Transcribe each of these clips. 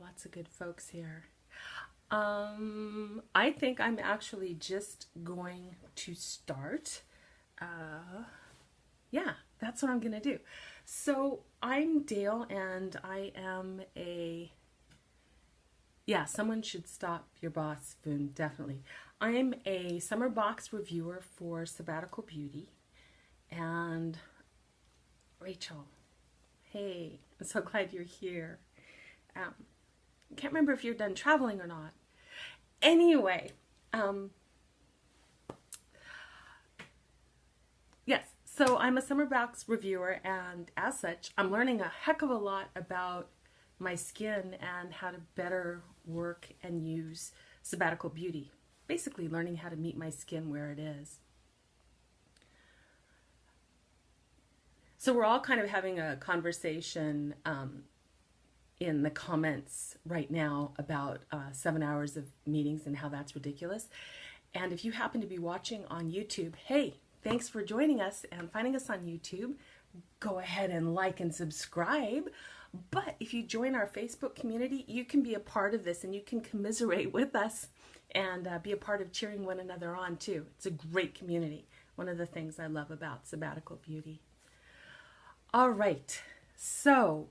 lots of good folks here. I think I'm actually just going to start. Yeah, that's what I'm going to do. So I'm Dale, and I am someone should stop your boss spoon, definitely. I'm a summer box reviewer for Sabbatical Beauty. And Rachel, hey, I'm so glad you're here. I can't remember if you're done traveling or not. Anyway, yes, so I'm a summer box reviewer, and as such, I'm learning a heck of a lot about my skin and how to better work and use Sabbatical Beauty. Basically learning how to meet my skin where it is. So we're all kind of having a conversation in the comments right now about 7 hours of meetings and how that's ridiculous. And if you happen to be watching on YouTube, hey, thanks for joining us and finding us on YouTube. Go ahead and like and subscribe. But if you join our Facebook community, you can be a part of this and you can commiserate with us and be a part of cheering one another on too. It's a great community. One of the things I love about Sabbatical Beauty. All right, so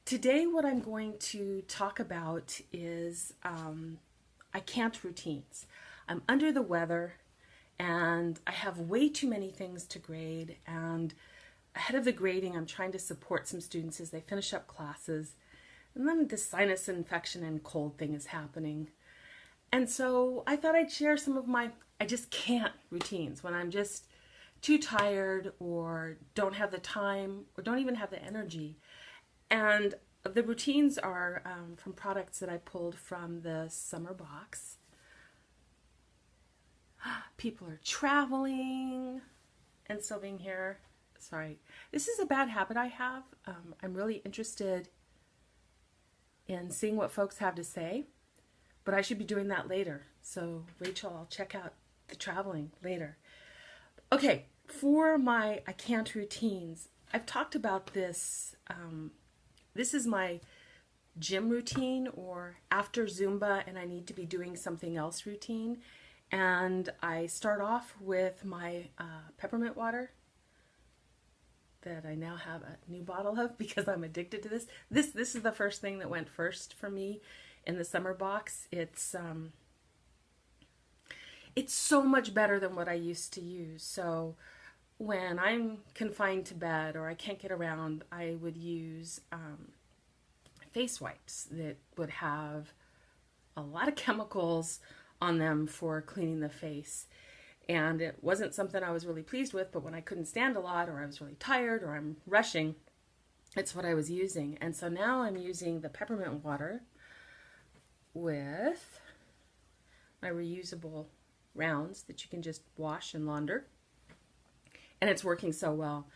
today what I'm going to talk about is I can't routines. I'm under the weather and I have way too many things to grade, and ahead of the grading I'm trying to support some students as they finish up classes, and then this sinus infection and cold thing is happening. And so I thought I'd share some of my I just can't routines when I'm just too tired or don't have the time or don't even have the energy. And the routines are from products that I pulled from the summer box. People are traveling and still being here. Sorry, this is a bad habit I have. I'm really interested in seeing what folks have to say, but I should be doing that later. So Rachel, I'll check out the traveling later. Okay, for my I can't routines, I've talked about this. This is my gym routine or after Zumba and I need to be doing something else routine. And I start off with my peppermint water that I now have a new bottle of because I'm addicted to this. This is the first thing that went first for me in the summer box. It's so much better than what I used to use. So when I'm confined to bed or I can't get around, I would use face wipes that would have a lot of chemicals on them for cleaning the face. And it wasn't something I was really pleased with, but when I couldn't stand a lot or I was really tired or I'm rushing, it's what I was using. And so now I'm using the peppermint water with my reusable rounds that you can just wash and launder, and it's working so well.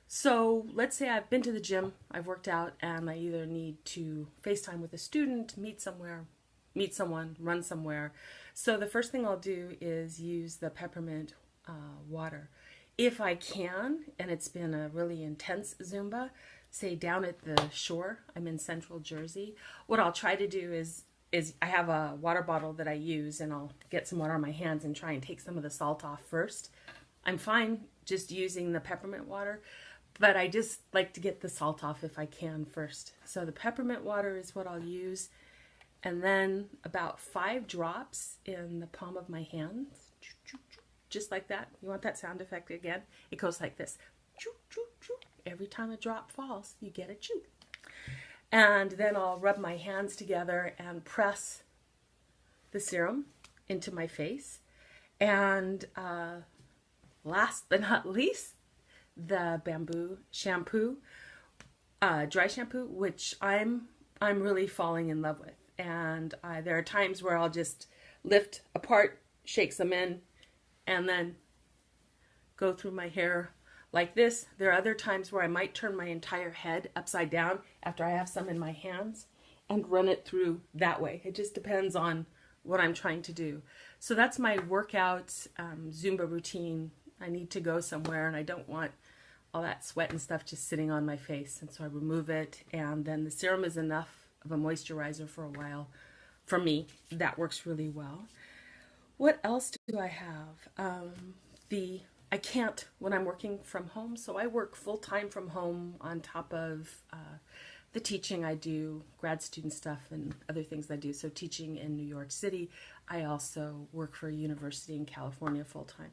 So let's say I've been to the gym, I've worked out, and I either need to FaceTime with a student, meet someone, run somewhere. So the first thing I'll do is use the peppermint water. If I can, and it's been a really intense Zumba, say down at the shore, I'm in Central Jersey, what I'll try to do is I have a water bottle that I use, and I'll get some water on my hands and try and take some of the salt off first. I'm fine just using the peppermint water, but I just like to get the salt off if I can first. So the peppermint water is what I'll use, and then about 5 drops in the palm of my hands, just like that. You want that sound effect again? It goes like this. Every time a drop falls, you get a chew. And then I'll rub my hands together and press the serum into my face. And last but not least, the bamboo shampoo, dry shampoo, which I'm really falling in love with. And there are times where I'll just lift apart, shake some in, and then go through my hair like this. There are other times where I might turn my entire head upside down after I have some in my hands and run it through that way. It just depends on what I'm trying to do. So that's my workout Zumba routine. I need to go somewhere and I don't want all that sweat and stuff just sitting on my face. And so I remove it, and then the serum is enough of a moisturizer for a while. For me, that works really well. What else do I have? I can't when I'm working from home, so I work full time from home on top of the teaching I do, grad student stuff, and other things I do. So teaching in New York City, I also work for a university in California full time.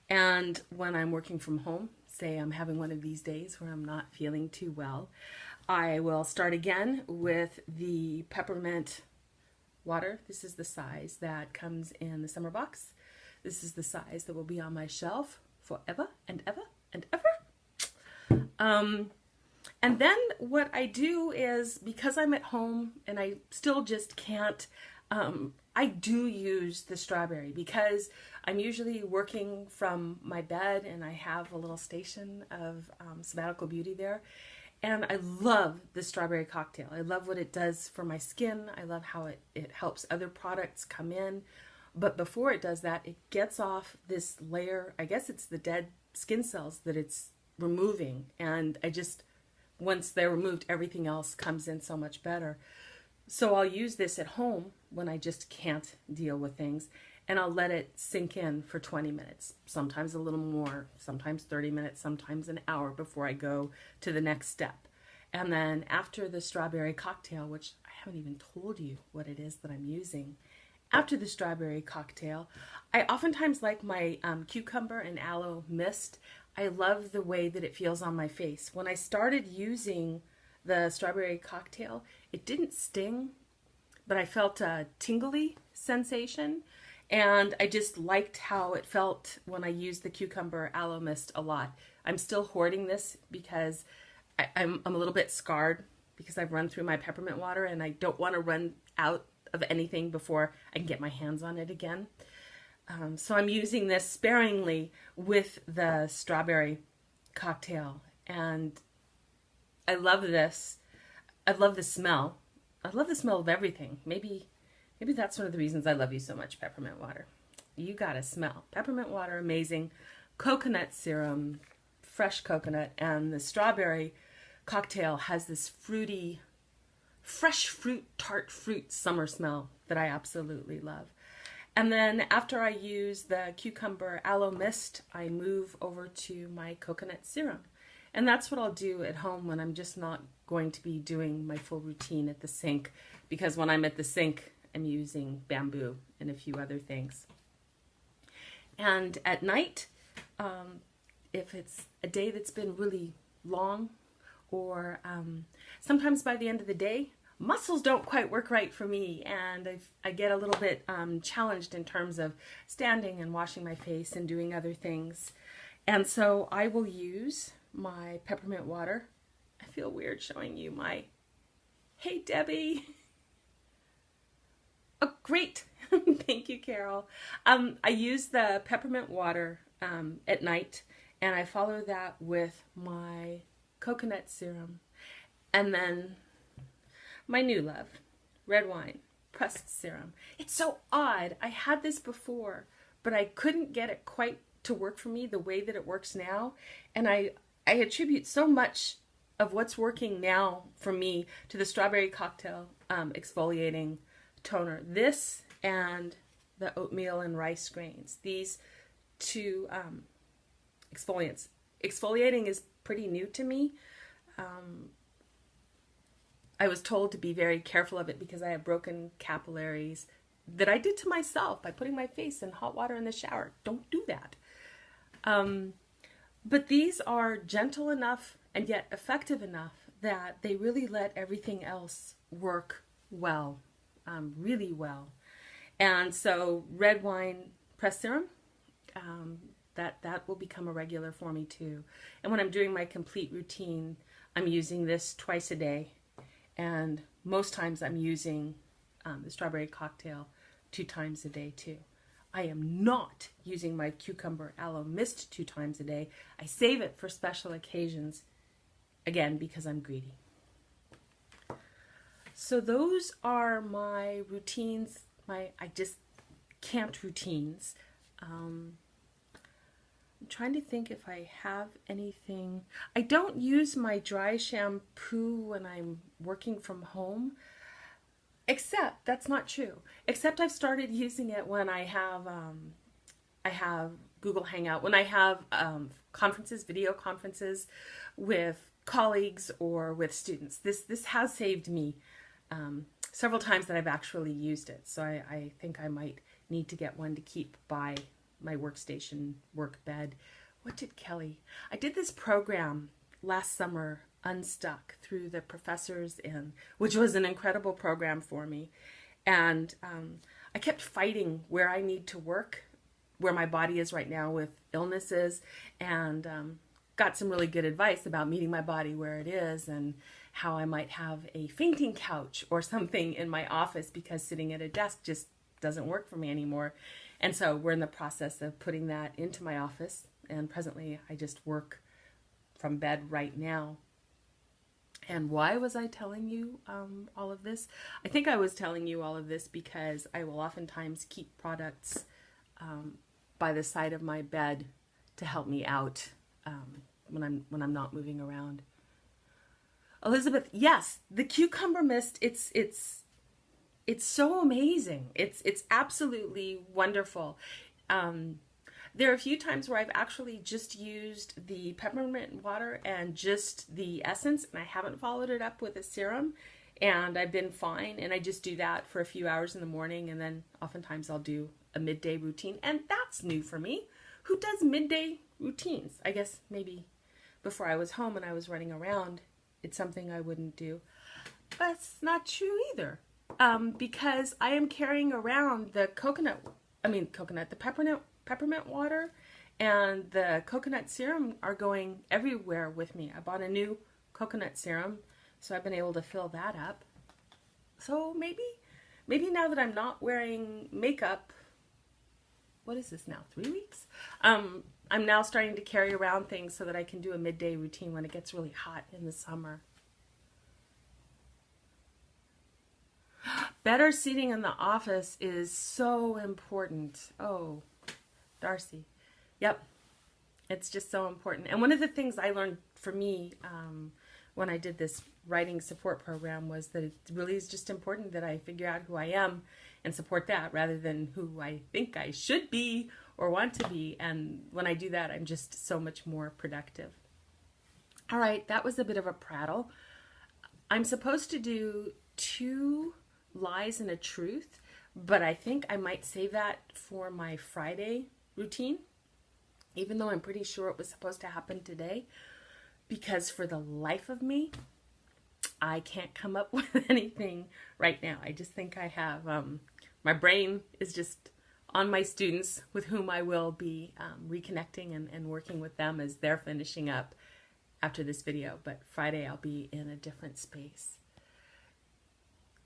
And when I'm working from home, say I'm having one of these days where I'm not feeling too well, I will start again with the peppermint water. This is the size that comes in the summer box. This is the size that will be on my shelf forever and ever and ever. And then what I do is, because I'm at home and I still just can't, I do use the strawberry because I'm usually working from my bed and I have a little station of Sabbatical Beauty there. And I love the strawberry cocktail. I love what it does for my skin. I love how it helps other products come in. But before it does that, it gets off this layer, I guess it's the dead skin cells that it's removing. And once they're removed, everything else comes in so much better. So I'll use this at home when I just can't deal with things, and I'll let it sink in for 20 minutes, sometimes a little more, sometimes 30 minutes, sometimes an hour before I go to the next step. And then after the strawberry cocktail, which I haven't even told you what it is that I'm using, after the strawberry cocktail, I oftentimes like my cucumber and aloe mist. I love the way that it feels on my face. When I started using the strawberry cocktail, it didn't sting, but I felt a tingly sensation. And I just liked how it felt when I used the cucumber aloe mist a lot. I'm still hoarding this because I'm a little bit scarred because I've run through my peppermint water and I don't want to run out of anything before I can get my hands on it again. So I'm using this sparingly with the strawberry cocktail. And I love this. I love the smell. I love the smell of everything. Maybe that's one of the reasons I love you so much, peppermint water. You gotta smell. Peppermint water, amazing. Coconut serum, fresh coconut, and the strawberry cocktail has this fruity, fresh fruit, tart fruit summer smell that I absolutely love. And then after I use the cucumber aloe mist, I move over to my coconut serum. And that's what I'll do at home when I'm just not going to be doing my full routine at the sink, because when I'm at the sink, I'm using bamboo and a few other things. And at night, if it's a day that's been really long, or sometimes by the end of the day, muscles don't quite work right for me, and I get a little bit challenged in terms of standing and washing my face and doing other things. And so I will use my peppermint water. I feel weird showing you my, hey Debbie. Oh, great. Thank you, Carol. I use the peppermint water at night, and I follow that with my coconut serum, and then my new love, red wine pressed serum. It's so odd. I had this before, but I couldn't get it quite to work for me the way that it works now, and I attribute so much of what's working now for me to the strawberry cocktail exfoliating toner. This and the oatmeal and rice grains. These two exfoliants. Exfoliating is pretty new to me. I was told to be very careful of it because I have broken capillaries that I did to myself by putting my face in hot water in the shower. Don't do that. But these are gentle enough and yet effective enough that they really let everything else work well, really well. And so red wine pressed serum, that will become a regular for me too. And when I'm doing my complete routine, I'm using this twice a day. And most times I'm using the strawberry cocktail 2 times a day too. I am not using my cucumber aloe mist 2 times a day. I save it for special occasions, again, because I'm greedy. So those are my routines, I just can't routines. I'm trying to think if I have anything. I don't use my dry shampoo when I'm working from home. Except that's not true. Except I've started using it when I have Google Hangout, when I have conferences, video conferences with colleagues or with students. This has saved me several times that I've actually used it. So I think I might need to get one to keep by my workstation, work bed. What did Kelly? I did this program last summer, Unstuck, through the professors which was an incredible program for me. And I kept fighting where I need to work, where my body is right now with illnesses, and got some really good advice about meeting my body where it is and how I might have a fainting couch or something in my office because sitting at a desk just doesn't work for me anymore. And so we're in the process of putting that into my office, and presently I just work from bed right now. And why was I telling you all of this? I think I was telling you all of this because I will oftentimes keep products by the side of my bed to help me out when I'm not moving around. Elizabeth, yes, the cucumber mist. It's so amazing. It's absolutely wonderful. There are a few times where I've actually just used the peppermint water and just the essence, and I haven't followed it up with a serum, and I've been fine. And I just do that for a few hours in the morning, and then oftentimes I'll do a midday routine, and that's new for me. Who does midday routines? I guess maybe before I was home and I was running around, it's something I wouldn't do. But it's not true either, because I am carrying around the the peppermint water and the coconut serum are going everywhere with me. I bought a new coconut serum, so I've been able to fill that up. So maybe now that I'm not wearing makeup, what is this now, 3 weeks? I'm now starting to carry around things so that I can do a midday routine when it gets really hot in the summer. Better seating in the office is so important. Oh, Darcy. Yep. It's just so important. And one of the things I learned for me when I did this writing support program was that it really is just important that I figure out who I am and support that rather than who I think I should be or want to be. And when I do that, I'm just so much more productive. All right, that was a bit of a prattle. I'm supposed to do 2 lies and a truth, but I think I might save that for my Friday routine, even though I'm pretty sure it was supposed to happen today, because for the life of me, I can't come up with anything right now. I just think I have, my brain is just on my students with whom I will be reconnecting and working with them as they're finishing up after this video. But Friday I'll be in a different space.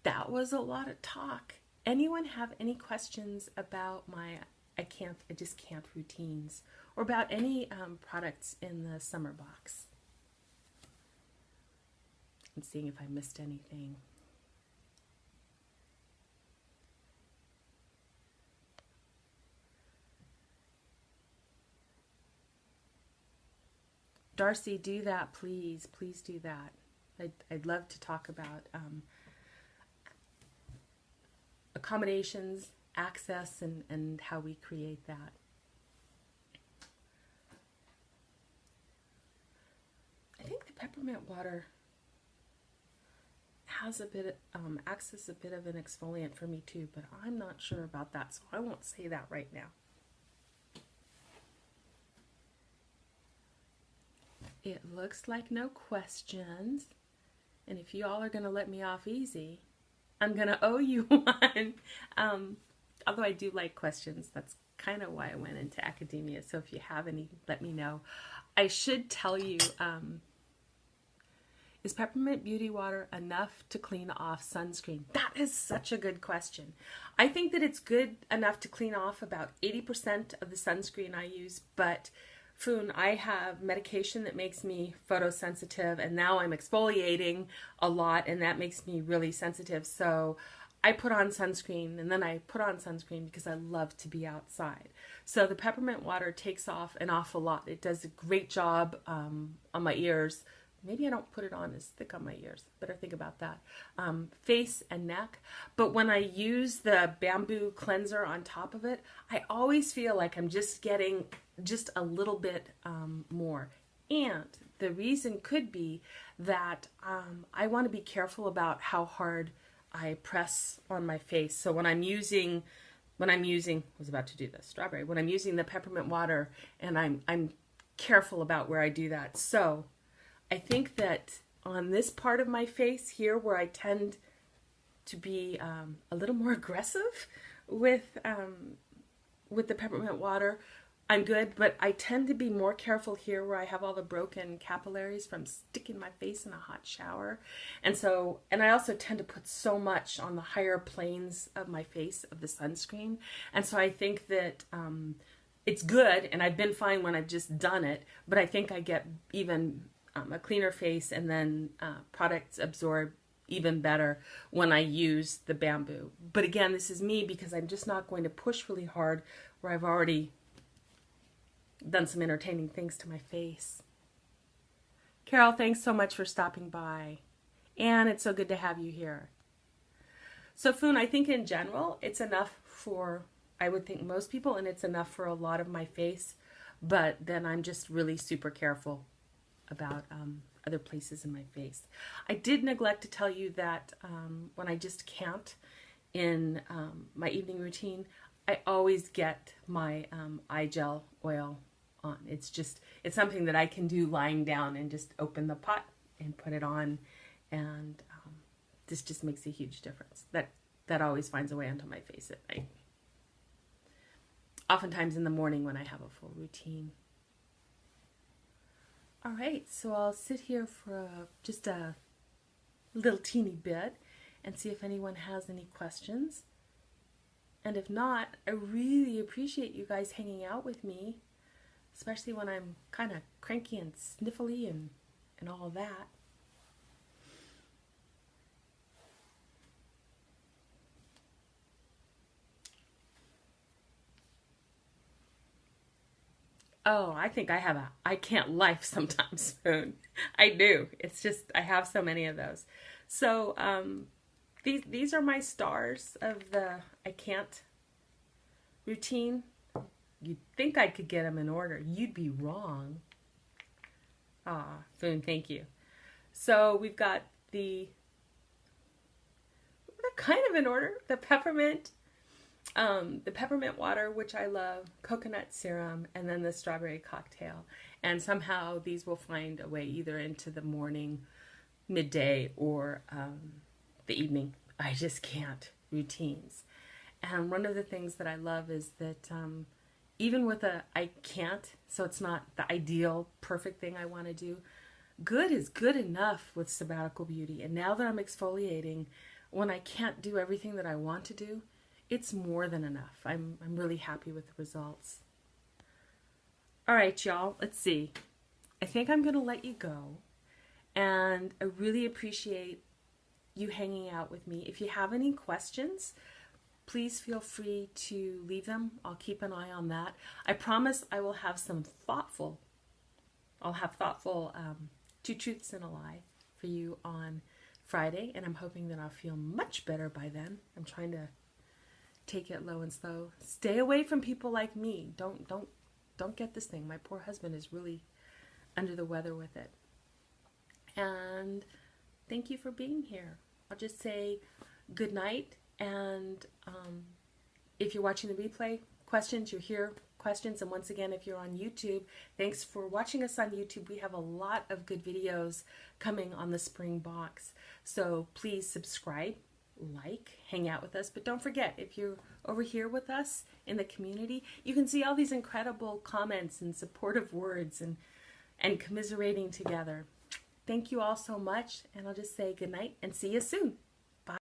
That was a lot of talk. Anyone have any questions about my I just can't routines, or about any products in the summer box? I'm seeing if I missed anything. Darcy, do that, please. Please do that. I'd love to talk about accommodations, access, and how we create that. I think the peppermint water has a bit acts as a bit of an exfoliant for me too, but I'm not sure about that, so I won't say that right now. It looks like no questions, and if you all are going to let me off easy, I'm going to owe you one. Although I do like questions, that's kind of why I went into academia, so if you have any, let me know. I should tell you, is peppermint beauty water enough to clean off sunscreen? That is such a good question. I think that it's good enough to clean off about 80% of the sunscreen I use, but Foon, I have medication that makes me photosensitive, and now I'm exfoliating a lot, and that makes me really sensitive. So I put on sunscreen, and then I put on sunscreen because I love to be outside. So the peppermint water takes off an awful lot. It does a great job on my ears, maybe I don't put it on as thick on my ears. Better think about that. Face and neck. But when I use the bamboo cleanser on top of it, I always feel like I'm just getting just a little bit more. And the reason could be that I want to be careful about how hard I press on my face. So when I'm using, I was about to do the strawberry, when I'm using the peppermint water, and I'm careful about where I do that. So I think that on this part of my face here, where I tend to be a little more aggressive with the peppermint water, I'm good, but I tend to be more careful here where I have all the broken capillaries from sticking my face in a hot shower. And I also tend to put so much on the higher planes of my face of the sunscreen. And so I think that it's good, and I've been fine when I've just done it, but I think I get even a cleaner face, and then products absorb even better when I use the bamboo. But again, this is me, because I'm just not going to push really hard where I've already done some entertaining things to my face. Carol, thanks so much for stopping by. And it's so good to have you here. So Foon, I think in general, it's enough for, I would think, most people, and it's enough for a lot of my face. But then I'm just really super careful about other places in my face. I did neglect to tell you that when I just can't in my evening routine, I always get my eye gel oil on. It's something that I can do lying down, and just open the pot and put it on, and this just makes a huge difference. That always finds a way onto my face at night. Oftentimes in the morning when I have a full routine. All right, so I'll sit here for just a little teeny bit and see if anyone has any questions. And if not, I really appreciate you guys hanging out with me, especially when I'm kind of cranky and sniffly and all that. Oh, I think I have a I can't life sometimes, Spoon. I do. It's just, I have so many of those. So, these are my stars of the I can't routine. You'd think I could get them in order. You'd be wrong. Ah, Foon, thank you. So we've got they're kind of in order. The peppermint water, which I love, coconut serum, and then the strawberry cocktail. And somehow these will find a way either into the morning, midday, or the evening. I just can't routines. And one of the things that I love is that even with I can't, so it's not the ideal, perfect thing I want to do, good is good enough with Sabbatical Beauty. And now that I'm exfoliating, when I can't do everything that I want to do, it's more than enough. I'm really happy with the results. All right, y'all, let's see. I think I'm going to let you go. And I really appreciate you hanging out with me. If you have any questions, please feel free to leave them. I'll keep an eye on that. I promise I will have some thoughtful, Two Truths and a Lie for you on Friday. And I'm hoping that I'll feel much better by then. I'm trying to take it low and slow. Stay away from people like me. Don't get this thing. My poor husband is really under the weather with it. And thank you for being here. I'll just say good night. And if you're watching the replay, questions, you're here, questions. And once again, if you're on YouTube, thanks for watching us on YouTube. We have a lot of good videos coming on the spring box. So please subscribe, like, hang out with us. But don't forget, if you're over here with us in the community, you can see all these incredible comments and supportive words and commiserating together. Thank you all so much, and I'll just say good night and see you soon.